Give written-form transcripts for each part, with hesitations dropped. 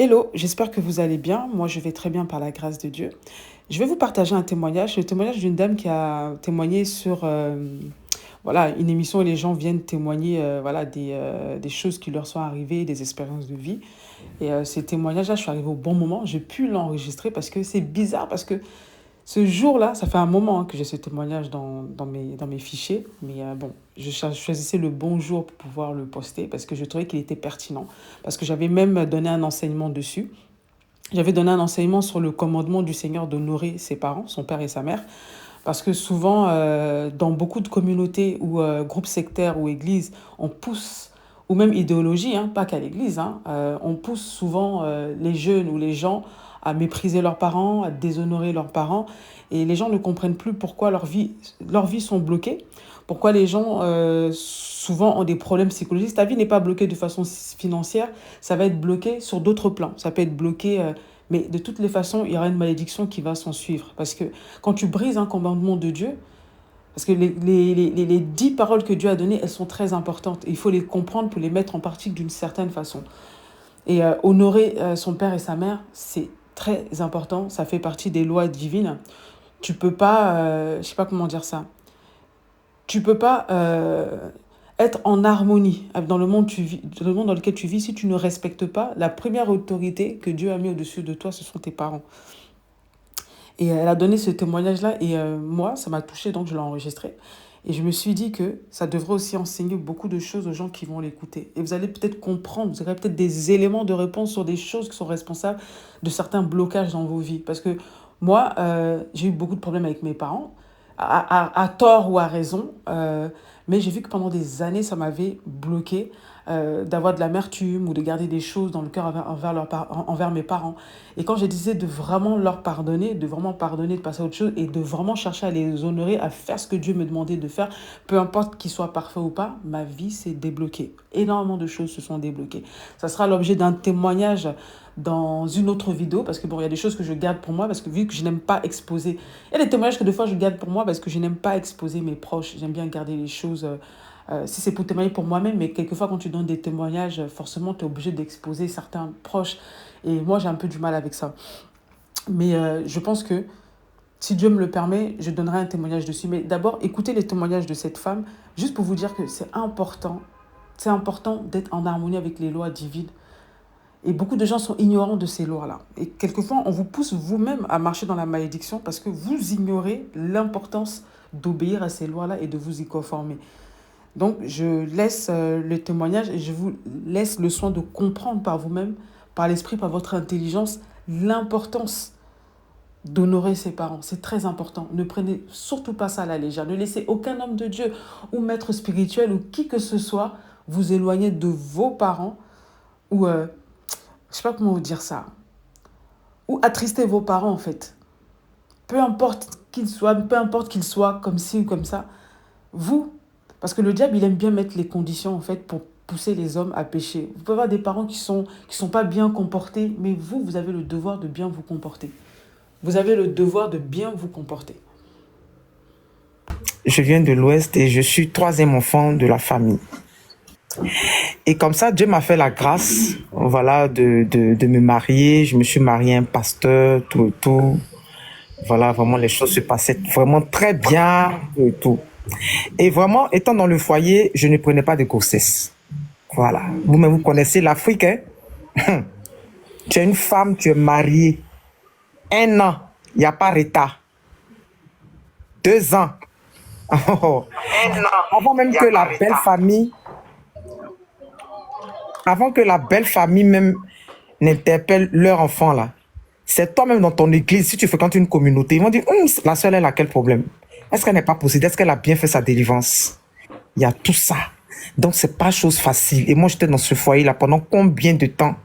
Hello, j'espère que vous allez bien. Moi, je vais très bien par la grâce de Dieu. Je vais vous partager un témoignage, le témoignage d'une dame qui a témoigné sur voilà, une émission où les gens viennent témoigner voilà, des choses qui leur sont arrivées, des expériences de vie. Et ces témoignages-là, je suis arrivée au bon moment. J'ai pu l'enregistrer parce que c'est bizarre, parce que ce jour-là, ça fait un moment que j'ai ce témoignage dans mes fichiers, mais bon, choisissais le bon jour pour pouvoir le poster parce que je trouvais qu'il était pertinent, parce que j'avais même donné un enseignement dessus. J'avais donné un enseignement sur le commandement du Seigneur d'honorer ses parents, son père et sa mère, parce que souvent, dans beaucoup de communautés ou groupes sectaires ou églises, on pousse, ou même idéologie, hein, pas qu'à l'église, hein, on pousse souvent les jeunes ou les gens à mépriser leurs parents, à déshonorer leurs parents, et les gens ne comprennent plus pourquoi leurs vies sont bloquées, pourquoi les gens souvent ont des problèmes psychologiques. Ta vie n'est pas bloquée de façon financière, ça va être bloqué sur d'autres plans. Ça peut être bloqué, mais de toutes les façons, il y aura une malédiction qui va s'en suivre. Parce que quand tu brises un commandement de Dieu, parce que les 10 paroles que Dieu a données, elles sont très importantes. Il faut les comprendre pour les mettre en pratique d'une certaine façon. Et honorer son père et sa mère, c'est très important. Ça fait partie des lois divines. Tu peux pas, je sais pas comment dire ça. Tu peux pas être en harmonie dans le monde, dans le monde dans lequel tu vis si tu ne respectes pas la première autorité que Dieu a mis au-dessus de toi, ce sont tes parents. Et elle a donné ce témoignage-là et moi, ça m'a touchée, donc je l'ai enregistré. Et je me suis dit que ça devrait aussi enseigner beaucoup de choses aux gens qui vont l'écouter. Et vous allez peut-être comprendre, vous aurez peut-être des éléments de réponse sur des choses qui sont responsables de certains blocages dans vos vies. Parce que moi, j'ai eu beaucoup de problèmes avec mes parents, à tort ou à raison. Mais j'ai vu que pendant des années, ça m'avait bloqué d'avoir de l'amertume ou de garder des choses dans le cœur envers mes parents. Et quand je disais de vraiment leur pardonner, de vraiment pardonner, de passer à autre chose et de vraiment chercher à les honorer, à faire ce que Dieu me demandait de faire, peu importe qu'il soit parfait ou pas, ma vie s'est débloquée. Énormément de choses se sont débloquées. Ça sera l'objet d'un témoignage dans une autre vidéo parce que bon, il y a des choses que je garde pour moi parce que vu que je n'aime pas exposer. Il y a des témoignages que des fois je garde pour moi parce que je n'aime pas exposer mes proches. J'aime bien garder les choses si c'est pour témoigner pour moi-même, mais quelquefois quand tu donnes des témoignages, forcément tu es obligé d'exposer certains proches. Et moi j'ai un peu du mal avec ça. Mais je pense que si Dieu me le permet, je donnerai un témoignage dessus. Mais d'abord, écoutez les témoignages de cette femme, juste pour vous dire que c'est important. C'est important d'être en harmonie avec les lois divines. Et beaucoup de gens sont ignorants de ces lois-là. Et quelquefois, on vous pousse vous-même à marcher dans la malédiction parce que vous ignorez l'importance d'obéir à ces lois-là et de vous y conformer. Donc, je laisse le témoignage et je vous laisse le soin de comprendre par vous-même, par l'esprit, par votre intelligence, l'importance d'honorer ses parents. C'est très important. Ne prenez surtout pas ça à la légère. Ne laissez aucun homme de Dieu ou maître spirituel ou qui que ce soit vous éloigner de vos parents ou, je sais pas comment vous dire ça, ou attrister vos parents en fait. Peu importe qu'ils soient comme ci ou comme ça, vous, parce que le diable, il aime bien mettre les conditions, en fait, pour pousser les hommes à pécher. Vous pouvez avoir des parents qui sont pas bien comportés, mais vous avez le devoir de bien vous comporter. Vous avez le devoir de bien vous comporter. Je viens de l'Ouest et je suis troisième enfant de la famille. Et comme ça, Dieu m'a fait la grâce, voilà, de me marier. Je me suis marié à un pasteur, tout et tout. Voilà, vraiment, les choses se passaient vraiment très bien, tout et tout. Et vraiment, étant dans le foyer, je ne prenais pas de grossesse. Voilà. Vous-même, vous connaissez l'Afrique, hein? Tu es une femme, tu es mariée. 1 an, il n'y a pas retard. 2 ans. Oh. Avant même que la belle famille, avant que la belle famille même n'interpelle leur enfant là, c'est toi-même dans ton église, si tu fréquentes une communauté, ils vont dire, la seule, elle a quel problème? Est-ce qu'elle n'est pas possédée? Est-ce qu'elle a bien fait sa délivrance? Il y a tout ça. Donc, c'est pas chose facile. Et moi, j'étais dans ce foyer-là pendant combien de temps?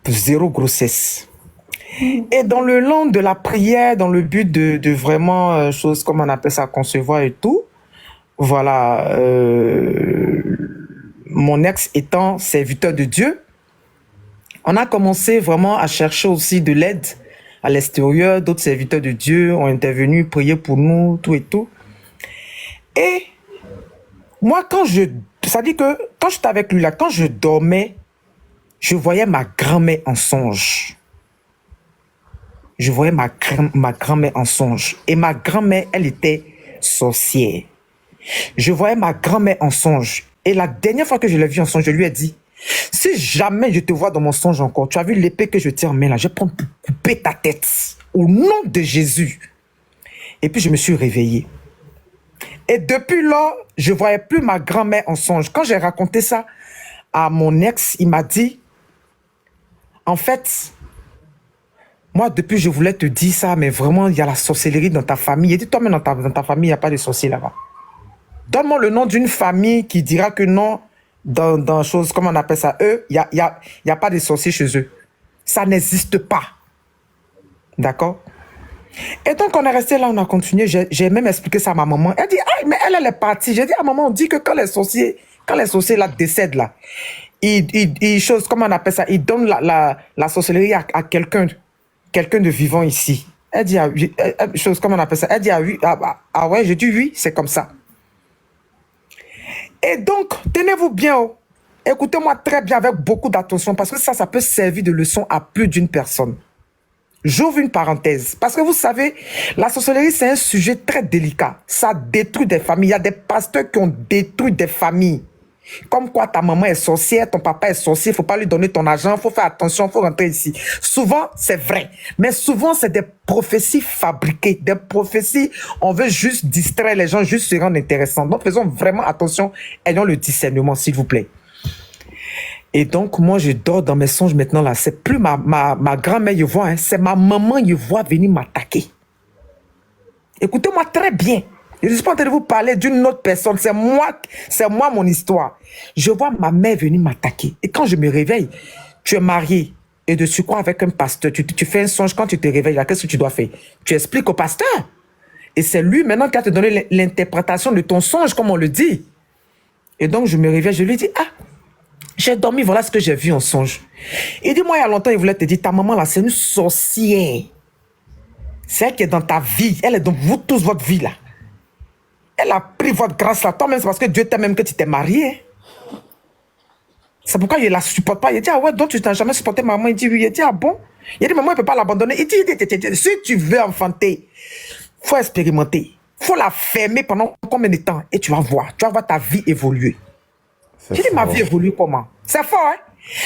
Zéro grossesse. Et dans le long de la prière, dans le but de vraiment, choses comme on appelle ça, concevoir et tout, voilà, mon ex étant serviteur de Dieu, on a commencé vraiment à chercher aussi de l'aide à l'extérieur. D'autres serviteurs de Dieu ont intervenu, prié pour nous, tout et tout. Et moi, c'est-à-dire que quand j'étais avec lui là, quand je dormais, Je voyais ma grand-mère en songe. Je voyais ma grand-mère en songe. Et ma grand-mère, elle était sorcière. Je voyais ma grand-mère en songe. Et la dernière fois que je l'ai vue en songe, je lui ai dit, si jamais je te vois dans mon songe encore, tu as vu l'épée que je tiens en main là, je vais prendre pour couper ta tête. Au nom de Jésus. Et puis je me suis réveillé. Et depuis là, je ne voyais plus ma grand-mère en songe. Quand j'ai raconté ça à mon ex, il m'a dit, en fait, moi, depuis, je voulais te dire ça, mais vraiment, il y a la sorcellerie dans ta famille. Et dis toi-même, dans ta famille, il n'y a pas de sorciers là-bas. Donne-moi le nom d'une famille qui dira que non, dans choses, comment on appelle ça, eux, il y a pas de sorciers chez eux. Ça n'existe pas. D'accord? Et donc, on est resté là, on a continué. J'ai même expliqué ça à ma maman. Elle dit, ah, mais elle est partie. J'ai dit à maman, on dit que quand les sorciers là décèdent là, chose, comment on appelle ça, ils donnent la sorcellerie à quelqu'un de vivant ici. Elle dit, chose, comment on appelle ça, elle dit, oui, ah ouais, je dis oui, c'est comme ça. Et donc, tenez-vous bien, oh. Écoutez-moi très bien avec beaucoup d'attention parce que ça peut servir de leçon à plus d'une personne. J'ouvre une parenthèse parce que vous savez, la sorcellerie, c'est un sujet très délicat. Ça détruit des familles. Il y a des pasteurs qui ont détruit des familles. Comme quoi ta maman est sorcière, ton papa est sorcier, il ne faut pas lui donner ton argent, il faut faire attention, il faut rentrer ici. Souvent, c'est vrai. Mais souvent, c'est des prophéties fabriquées. Des prophéties, on veut juste distraire les gens, juste se rendre intéressants. Donc, faisons vraiment attention, ayons le discernement, s'il vous plaît. Et donc, moi, je dors dans mes songes maintenant, là. C'est plus ma grand-mère, je vois, hein. C'est ma maman, je vois venir m'attaquer. Écoutez-moi très bien. Je ne suis pas en train de vous parler d'une autre personne. C'est moi mon histoire. Je vois ma mère venir m'attaquer. Et quand je me réveille, tu es marié. Et de surcroît avec un pasteur. Tu fais un songe. Quand tu te réveilles, qu'est-ce que tu dois faire? Tu expliques au pasteur. Et c'est lui maintenant qui va te donner l'interprétation de ton songe, comme on le dit. Et donc, je me réveille, je lui dis, ah, j'ai dormi, voilà ce que j'ai vu en songe. Il dit, moi, il y a longtemps, il voulait te dire, ta maman, là, c'est une sorcière. C'est elle qui est dans ta vie. Elle est dans vous tous, votre vie, là. Elle a pris votre grâce là. Toi-même, c'est parce que Dieu t'aime même que tu t'es marié. C'est pourquoi il ne la supporte pas. Il dit, ah ouais, donc tu n'as jamais supporté maman. Il dit, oui. Il dit, ah bon? Il dit, maman, elle ne peut pas l'abandonner. Il dit, si tu veux enfanter, il faut expérimenter. Il faut la fermer pendant combien de temps? Et tu vas voir ta vie évoluer. Je dis, ma vie évolue comment? C'est fort, hein?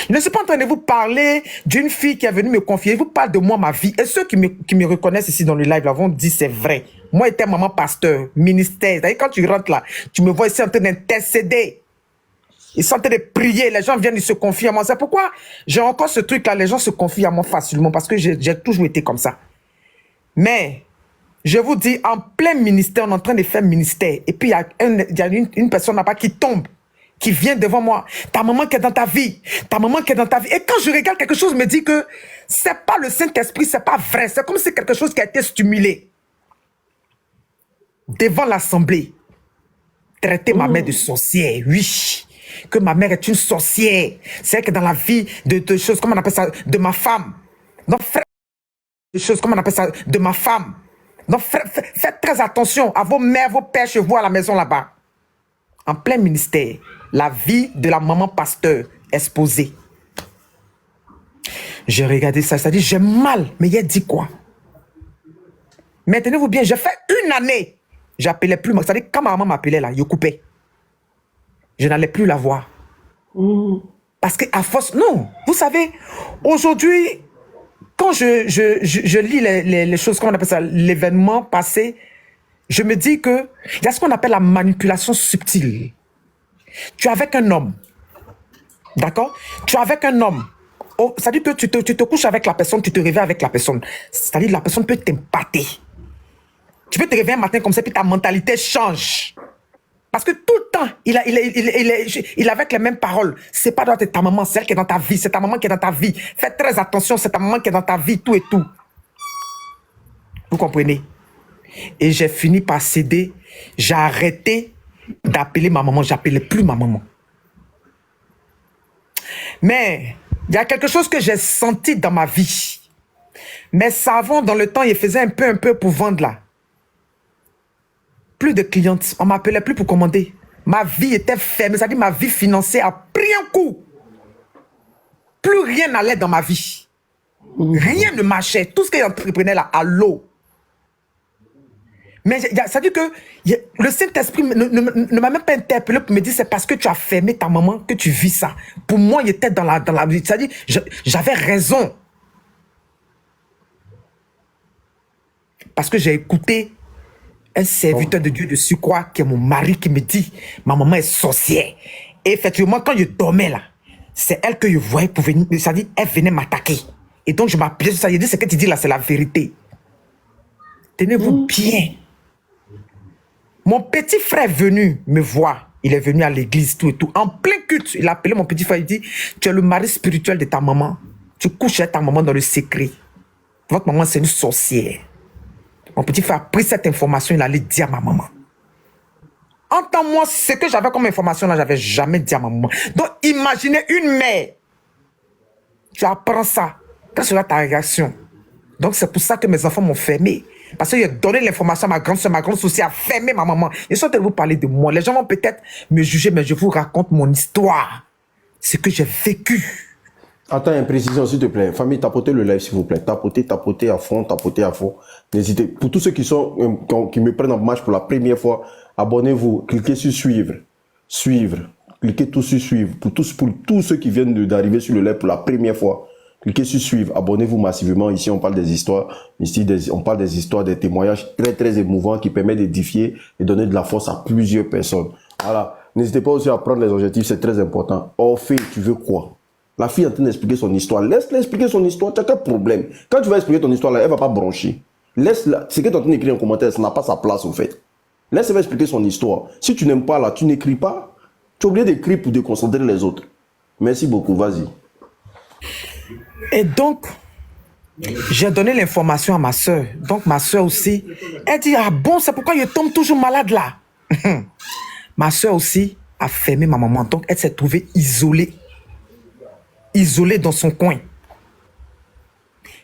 Je ne suis pas en train de vous parler d'une fille qui est venue me confier. Je vous parle de moi, ma vie. Et ceux qui me reconnaissent ici dans le live, là, vont dire c'est vrai. Moi, j'étais maman pasteur, ministère. Quand tu rentres là, tu me vois ici en train d'intercéder. Ils sont en train de prier. Les gens viennent, ils se confient à moi. C'est pourquoi j'ai encore ce truc-là. Les gens se confient à moi facilement parce que j'ai toujours été comme ça. Mais, je vous dis, en plein ministère, on est en train de faire ministère. Et puis, il y a une personne là-bas qui tombe, qui vient devant moi. Ta maman qui est dans ta vie. Ta maman qui est dans ta vie. Et quand je regarde quelque chose, me dit que c'est pas le Saint-Esprit, c'est pas vrai. C'est comme si quelque chose qui a été stimulé. Devant l'assemblée. Traiter ma mère de sorcière, oui. Que ma mère est une sorcière. C'est elle qui est dans la vie de choses, comment on appelle ça, de ma femme. Donc, des choses, comment on appelle ça, de ma femme. Donc, faites très attention à vos mères, vos pères chez vous à la maison là-bas. En plein ministère. La vie de la maman pasteur exposée. J'ai regardé ça, ça dit, j'ai mal. Mais il a dit quoi? Maintenez-vous bien, j'ai fait une année. J'appelais plus, c'est-à-dire quand ma maman m'appelait là, je coupais. Je n'allais plus la voir. Parce qu'à force, non, vous savez, aujourd'hui, quand je lis les choses, comment on appelle ça, l'événement passé, je me dis que il y a ce qu'on appelle la manipulation subtile. Tu es avec un homme. D'accord? Tu es avec un homme. Oh, c'est-à-dire que tu te couches avec la personne, tu te réveilles avec la personne. C'est-à-dire que la personne peut t'épater. Tu peux te réveiller un matin comme ça, puis ta mentalité change. Parce que tout le temps, il est avec les mêmes paroles. C'est pas ta maman, c'est elle qui est dans ta vie. C'est ta maman qui est dans ta vie. Faites très attention, c'est ta maman qui est dans ta vie, tout et tout. Vous comprenez? Et j'ai fini par céder. J'ai arrêté d'appeler ma maman. J'appelais plus ma maman. Mais il y a quelque chose que j'ai senti dans ma vie. Mes savons, dans le temps, ils faisaient un peu pour vendre là. Plus de clientes. On ne m'appelait plus pour commander. Ma vie était fermée. C'est-à-dire ma vie financière a pris un coup. Plus rien n'allait dans ma vie. Rien ne marchait. Tout ce que j'entreprenais là, à l'eau. Mais ça veut dire que le Saint-Esprit ne m'a même pas interpellé pour me dire c'est parce que tu as fermé ta maman que tu vis ça. Pour moi, il était dans la vie. C'est-à-dire, j'avais raison. Parce que j'ai écouté un serviteur de Dieu de surcroît qui est mon mari qui me dit ma maman est sorcière. Et effectivement, quand je dormais là, c'est elle que je voyais pour venir. C'est-à-dire, elle venait m'attaquer. Et donc, je m'appuyais sur ça. Je dis ce que tu dis là, c'est la vérité. Tenez-vous bien. Mon petit frère est venu me voir. Il est venu à l'église, tout et tout. En plein culte, il a appelé mon petit frère. Il dit, tu es le mari spirituel de ta maman. Tu couches avec ta maman dans le secret. Votre maman, c'est une sorcière. Mon petit frère a pris cette information, il allait dire à ma maman. Entends-moi, ce que j'avais comme information là, j'avais jamais dit à ma maman. Donc, imaginez une mère. Tu apprends ça. Quelle sera ta réaction? Donc, c'est pour ça que mes enfants m'ont fermé. Parce que j'ai donné l'information à ma grande soeur aussi a fermé ma maman. Ils sont en train de vous parler de moi. Les gens vont peut-être me juger, mais je vous raconte mon histoire. Ce que j'ai vécu. Attends, une précision, s'il te plaît. Famille, tapotez le live, s'il vous plaît. Tapotez à fond, tapotez à fond. N'hésitez. Pour tous ceux qui me prennent en marche pour la première fois, abonnez-vous. Cliquez sur suivre. Suivre. Cliquez tout sur suivre. Pour tous ceux qui viennent d'arriver sur le live pour la première fois, cliquez sur suivre. Abonnez-vous massivement. Ici, on parle des histoires. Ici, on parle des histoires, des témoignages très, très émouvants qui permettent d'édifier et donner de la force à plusieurs personnes. Voilà. N'hésitez pas aussi à prendre les objectifs. C'est très important. Orphée, tu veux quoi? La fille est en train d'expliquer son histoire. Laisse-la expliquer son histoire. Tu n'as quel problème? Quand tu vas expliquer ton histoire, là, elle ne va pas broncher. Laisse-la. Ce que tu es en train d'écrire en commentaire, ça n'a pas sa place, en fait. Laisse-la expliquer son histoire. Si tu n'aimes pas, là, tu n'écris pas. Tu es obligé d'écrire pour déconcentrer les autres. Merci beaucoup. Vas-y. Et donc, j'ai donné l'information à ma soeur. Donc, ma soeur aussi, elle dit, ah bon, c'est pourquoi je tombe toujours malade là. Ma soeur aussi a fermé ma maman. Donc, elle s'est trouvée isolée dans son coin.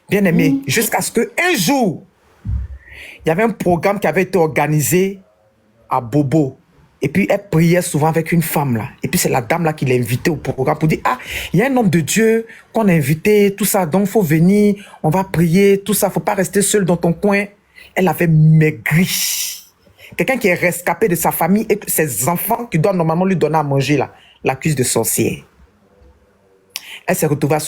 Bien aimé, jusqu'à ce qu'un jour, il y avait un programme qui avait été organisé à Bobo. Et puis, elle priait souvent avec une femme là. Et puis, c'est la dame là qui l'a invitée au programme pour dire, ah, il y a un homme de Dieu qu'on a invité, tout ça, donc il faut venir, on va prier, tout ça, faut pas rester seul dans ton coin. Elle avait maigri. Quelqu'un qui est rescapé de sa famille et ses enfants qui doivent normalement lui donner à manger là, l'accuse de sorcière. Elle s'est retrouvée à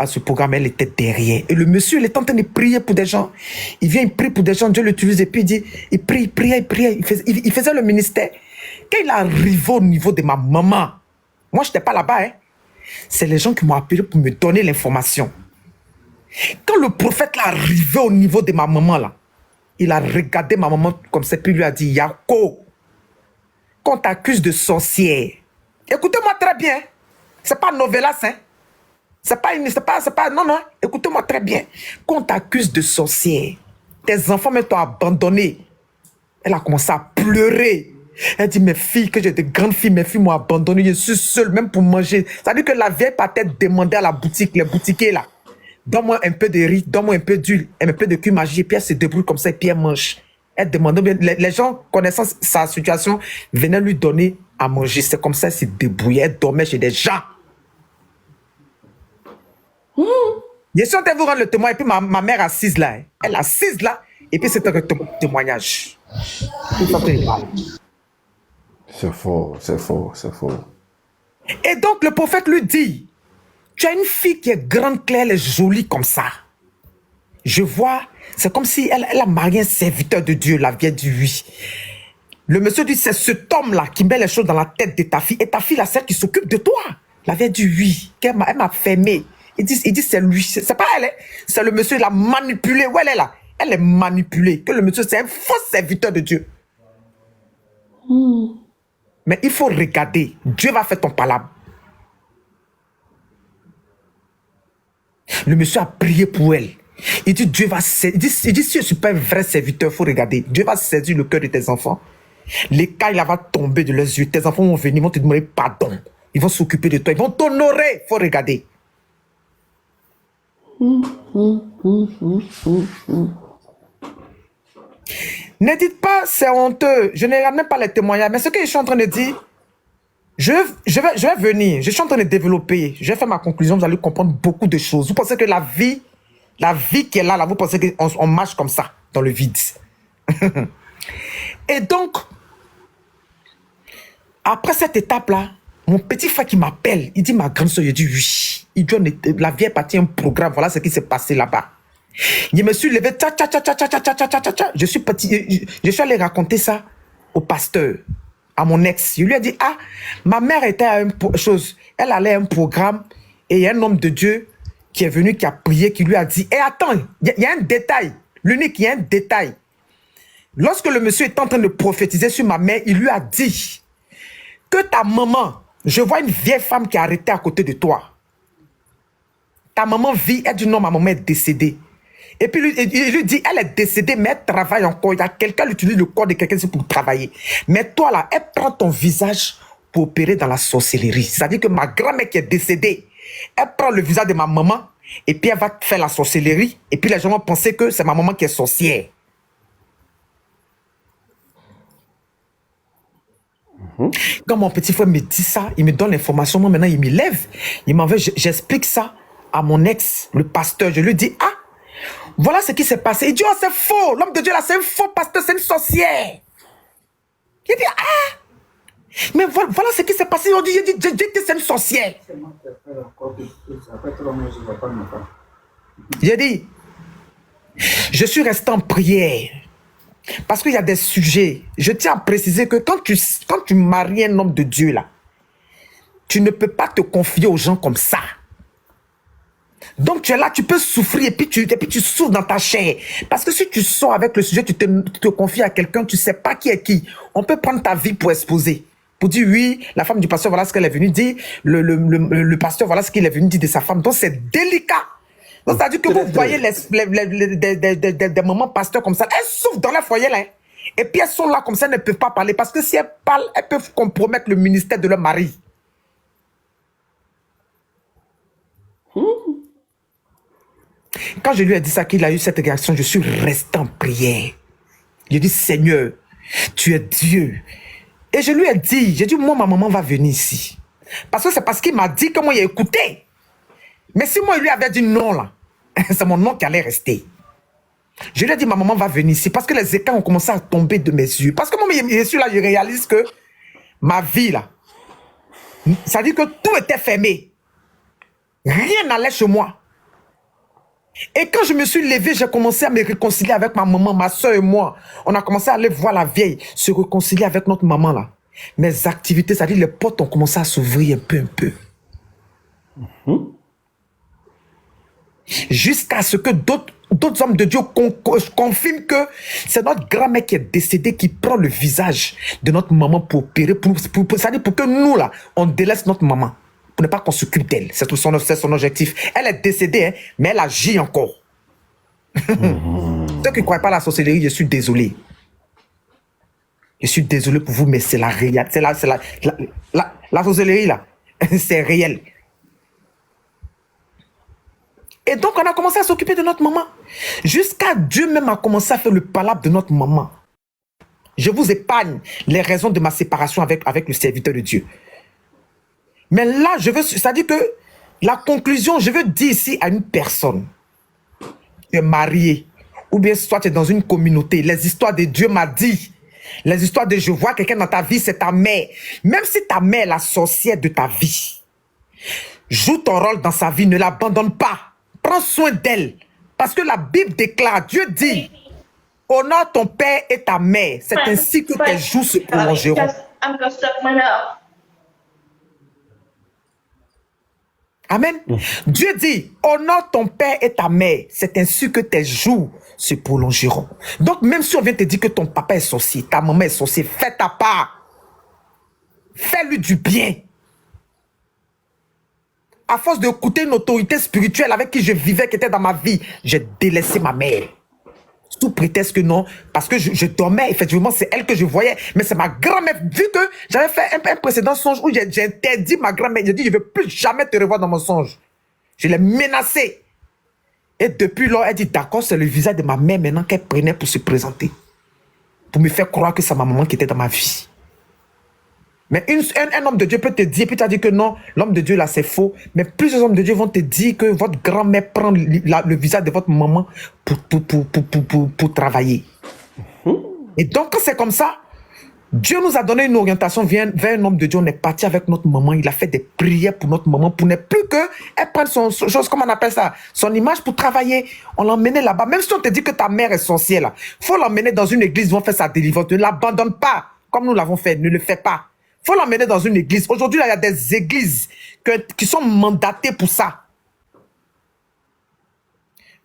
ce programme, elle était derrière. Et le monsieur, il est en train de prier pour des gens. Il vient, il prie pour des gens, Dieu l'utilise et puis il dit, il priait, il faisait le ministère. Quand il est arrivé au niveau de ma maman, moi je n'étais pas là-bas, hein. C'est les gens qui m'ont appelé pour me donner l'information. Quand le prophète est arrivé au niveau de ma maman là, il a regardé ma maman comme ça, puis lui a dit, Yako, qu'on t'accuse de sorcière. Écoutez-moi très bien, c'est pas novelas, hein. C'est pas, non, écoutez-moi très bien. Qu'on t'accuse de sorcière, tes enfants me t'ont abandonné. Elle a commencé à pleurer. Elle dit, mes filles, que j'ai de grandes filles, mes filles m'ont abandonné, je suis seule, même pour manger. Ça veut dire que la vieille partait demander à la boutique, les boutiquiers là, donne-moi un peu de riz, donne-moi un peu d'huile, un peu de cuir magique, et puis elle se débrouille comme ça, et puis elle mange. Elle demandait, les gens connaissant sa situation venaient lui donner à manger. C'est comme ça, elle se débrouillait, elle dormait chez des gens. Je suis en train de vous rendre le témoin, et puis ma mère assise là, elle assise là, et puis c'est un témoignage. C'est fort, c'est fort, c'est fort. Et donc le prophète lui dit, tu as une fille qui est grande, claire, elle est jolie comme ça. Je vois, c'est comme si elle a marié un serviteur de Dieu, la vieille du oui. Le monsieur dit, c'est cet homme-là qui met les choses dans la tête de ta fille, et ta fille, la celle qui s'occupe de toi. La vieille du oui, elle m'a fermé. Il dit c'est lui, c'est pas elle, c'est le monsieur, il a manipulé. Où elle est là? Elle est manipulée. Que le monsieur, c'est un faux serviteur de Dieu. Mais il faut regarder. Dieu va faire ton palabre. Le monsieur a prié pour elle. Il dit, Dieu va saisir. Il dit, si je ne suis pas un vrai serviteur, il faut regarder. Dieu va saisir le cœur de tes enfants. L'écaille va tomber de leurs yeux. Tes enfants vont venir, ils vont te demander pardon. Ils vont s'occuper de toi. Ils vont t'honorer. Il faut regarder. Ne dites pas c'est honteux, je ne regarde même pas les témoignages, mais ce que je suis en train de dire, Je vais venir. Je suis en train de développer. Je vais faire ma conclusion. Vous allez comprendre beaucoup de choses. Vous pensez que la vie qui est là, vous pensez qu'on marche comme ça, dans le vide. Et donc, après cette étape-là, mon petit frère qui m'appelle, il dit, ma grande soeur, je dis oui. Il dit, la vie est partie un programme. Voilà ce qui s'est passé là-bas. Je me suis levé, je suis parti, je suis allé raconter ça au pasteur, à mon ex. Je lui ai dit, ah, ma mère était à une chose, elle allait à un programme et il y a un homme de Dieu qui est venu, qui a prié, qui lui a dit, et attends, il y a un détail, l'unique, il y a un détail. Lorsque le monsieur est en train de prophétiser sur ma mère, il lui a dit que ta maman, je vois une vieille femme qui est arrêtée à côté de toi. Ta maman vit, elle dit non, ma maman est décédée. Et puis il lui dit, elle est décédée, mais elle travaille encore. Il y a quelqu'un qui utilise le corps de quelqu'un pour travailler. Mais toi là, elle prend ton visage pour opérer dans la sorcellerie. C'est-à-dire que ma grand-mère qui est décédée, elle prend le visage de ma maman et puis elle va faire la sorcellerie. Et puis les gens vont penser que c'est ma maman qui est sorcière. Quand mon petit frère me dit ça, il me donne l'information, moi maintenant il me lève, il m'envoie, j'explique ça à mon ex, le pasteur, je lui dis, ah, voilà ce qui s'est passé. Il dit, oh c'est faux, l'homme de Dieu là c'est un faux pasteur, c'est une sorcière. Il dit, ah, mais voilà ce qui s'est passé, il dit, que c'est une sorcière. J'ai dit, je suis resté en prière. Parce qu'il y a des sujets. Je tiens à préciser que quand tu maries un homme de Dieu, là, tu ne peux pas te confier aux gens comme ça. Donc tu es là, tu peux souffrir et puis tu souffres dans ta chair. Parce que si tu sors avec le sujet, tu te confies à quelqu'un, tu ne sais pas qui est qui. On peut prendre ta vie pour exposer. Pour dire oui, la femme du pasteur, voilà ce qu'elle est venue dire. Le pasteur, voilà ce qu'il est venu dire de sa femme. Donc c'est délicat. Donc, c'est-à-dire que vous voyez des mamans pasteurs comme ça, elles souffrent dans leur foyer là. Et puis elles sont là comme ça, elles ne peuvent pas parler. Parce que si elles parlent, elles peuvent compromettre le ministère de leur mari. Quand je lui ai dit ça, qu'il a eu cette réaction, je suis resté en prière. J'ai dit, Seigneur, tu es Dieu. Et je lui ai dit, j'ai dit, moi, ma maman va venir ici. Parce que c'est parce qu'il m'a dit que moi, il a écouté. Mais si moi, il lui avait dit non, là, c'est mon nom qui allait rester. Je lui ai dit, ma maman va venir ici parce que les écailles ont commencé à tomber de mes yeux. Parce que moi, je suis là, je réalise que ma vie, là, ça dit que tout était fermé. Rien n'allait chez moi. Et quand je me suis levé, j'ai commencé à me réconcilier avec ma maman, ma soeur et moi. On a commencé à aller voir la vieille, se réconcilier avec notre maman, là. Mes activités, c'est-à-dire les portes ont commencé à s'ouvrir un peu. Jusqu'à ce que d'autres hommes de Dieu confirment que c'est notre grand-mère qui est décédée qui prend le visage de notre maman pour opérer, c'est-à-dire pour que nous, là, on délaisse notre maman, pour ne pas qu'on s'occupe d'elle. C'est son objectif. Elle est décédée, hein, mais elle agit encore. Ceux qui ne croient pas à la sorcellerie, je suis désolé. Je suis désolé pour vous, mais c'est la réalité. La sorcellerie, là, c'est réel. Et donc, on a commencé à s'occuper de notre maman. Jusqu'à Dieu même a commencé à faire le palabre de notre maman. Je vous épargne les raisons de ma séparation avec le serviteur de Dieu. Mais là, c'est-à-dire que la conclusion, je veux dire ici à une personne, tu es marié, ou bien soit tu es dans une communauté, les histoires de Dieu m'a dit, les histoires de je vois quelqu'un dans ta vie, c'est ta mère. Même si ta mère est la sorcière de ta vie, joue ton rôle dans sa vie, ne l'abandonne pas. Prends soin d'elle. Parce que la Bible déclare, Dieu dit, honore ton père et ta mère. C'est ainsi que tes jours se prolongeront. Amen. Dieu dit, honore ton père et ta mère. C'est ainsi que tes jours se prolongeront. Donc, même si on vient te dire que ton papa est sorcier, ta maman est sorcier, fais ta part. Fais-lui du bien. À force d'écouter une autorité spirituelle avec qui je vivais, qui était dans ma vie, j'ai délaissé ma mère. Sous prétexte que non, parce que je dormais, effectivement, c'est elle que je voyais. Mais c'est ma grand-mère, vu que j'avais fait un précédent songe où j'ai interdit ma grand-mère. J'ai dit, je ne veux plus jamais te revoir dans mon songe. Je l'ai menacée. Et depuis lors, elle dit, d'accord, c'est le visage de ma mère maintenant qu'elle prenait pour se présenter. Pour me faire croire que c'est ma maman qui était dans ma vie. Mais un homme de Dieu peut te dire, puis tu as dit que non, l'homme de Dieu là c'est faux. Mais plusieurs hommes de Dieu vont te dire que votre grand-mère prend le visage de votre maman pour travailler. Et donc quand c'est comme ça, Dieu nous a donné une orientation vers un homme de Dieu. On est parti avec notre maman. Il a fait des prières pour notre maman pour ne plus qu'elle prenne son chose, comment on appelle ça, son image pour travailler. On l'emmenait là-bas. Même si on te dit que ta mère est sorcière, il faut l'emmener dans une église. Ils vont faire sa délivrance. Ne l'abandonne pas comme nous l'avons fait. Ne le fais pas. Il faut l'emmener dans une église. Aujourd'hui, il y a des églises qui sont mandatées pour ça.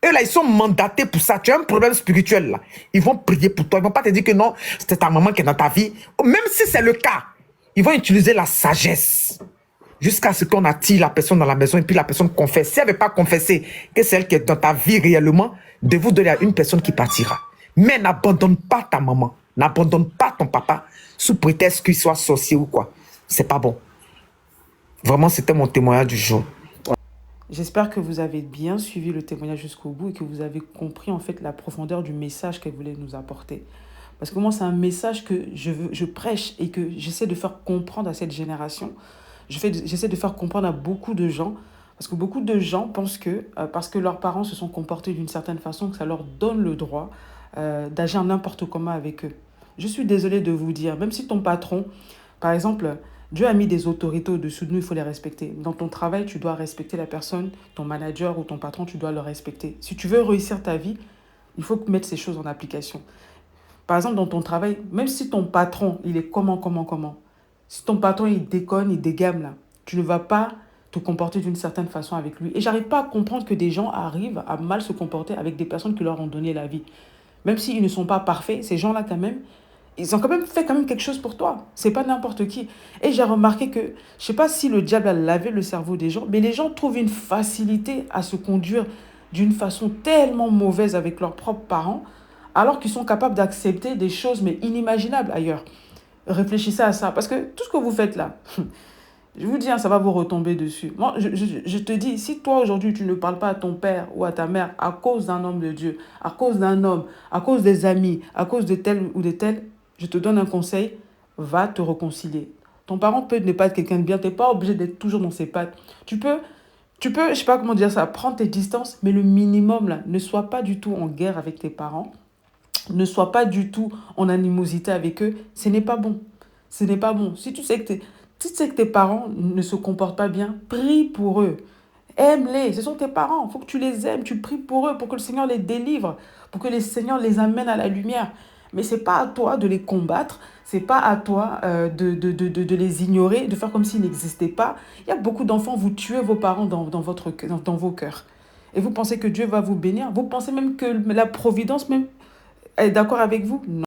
Eux, là, ils sont mandatés pour ça. Tu as un problème spirituel, là. Ils vont prier pour toi. Ils ne vont pas te dire que non, c'était ta maman qui est dans ta vie. Même si c'est le cas, ils vont utiliser la sagesse jusqu'à ce qu'on attire la personne dans la maison et puis la personne confesse. Si elle ne veut pas confesser que c'est elle qui est dans ta vie réellement, de vous donner à une personne qui partira. Mais n'abandonne pas ta maman. N'abandonne pas ton papa sous prétexte qu'il soit sorcier ou quoi. C'est pas bon. Vraiment, c'était mon témoignage du jour. J'espère que vous avez bien suivi le témoignage jusqu'au bout et que vous avez compris en fait la profondeur du message qu'elle voulait nous apporter. Parce que moi, c'est un message que je prêche et que j'essaie de faire comprendre à cette génération. J'essaie de faire comprendre à beaucoup de gens. Parce que beaucoup de gens pensent que parce que leurs parents se sont comportés d'une certaine façon, que ça leur donne le droit d'agir n'importe comment avec eux. Je suis désolée de vous dire, même si ton patron, par exemple, Dieu a mis des autorités au-dessus de nous, il faut les respecter. Dans ton travail, tu dois respecter la personne, ton manager ou ton patron, tu dois le respecter. Si tu veux réussir ta vie, il faut mettre ces choses en application. Par exemple, dans ton travail, même si ton patron, il est comment. Si ton patron, il déconne, il dégame là, tu ne vas pas te comporter d'une certaine façon avec lui. Et j'arrive pas à comprendre que des gens arrivent à mal se comporter avec des personnes qui leur ont donné la vie. Même s'ils ne sont pas parfaits, ces gens-là quand même, ils ont quand même fait quelque chose pour toi. C'est pas n'importe qui. Et j'ai remarqué que, je sais pas si le diable a lavé le cerveau des gens, mais les gens trouvent une facilité à se conduire d'une façon tellement mauvaise avec leurs propres parents, alors qu'ils sont capables d'accepter des choses mais inimaginables ailleurs. Réfléchissez à ça, parce que tout ce que vous faites là, je vous dis, hein, ça va vous retomber dessus. Moi, je te dis, si toi aujourd'hui tu ne parles pas à ton père ou à ta mère à cause d'un homme de Dieu, à cause d'un homme, à cause des amis, à cause de tel ou de tel, je te donne un conseil, va te réconcilier. Ton parent peut ne pas être quelqu'un de bien, tu n'es pas obligé d'être toujours dans ses pattes. Je sais pas comment dire ça, prendre tes distances, mais le minimum là, ne sois pas du tout en guerre avec tes parents, ne sois pas du tout en animosité avec eux, ce n'est pas bon. Ce n'est pas bon. Si tu sais que tes parents ne se comportent pas bien, prie pour eux. Aime-les, ce sont tes parents, il faut que tu les aimes, tu pries pour eux, pour que le Seigneur les délivre, pour que le Seigneur les amène à la lumière. Mais ce n'est pas à toi de les combattre, ce n'est pas à toi de les ignorer, de faire comme s'ils n'existaient pas. Il y a beaucoup d'enfants, vous tuez vos parents dans vos cœurs. Et vous pensez que Dieu va vous bénir, vous pensez même que la providence même est d'accord avec vous? Non.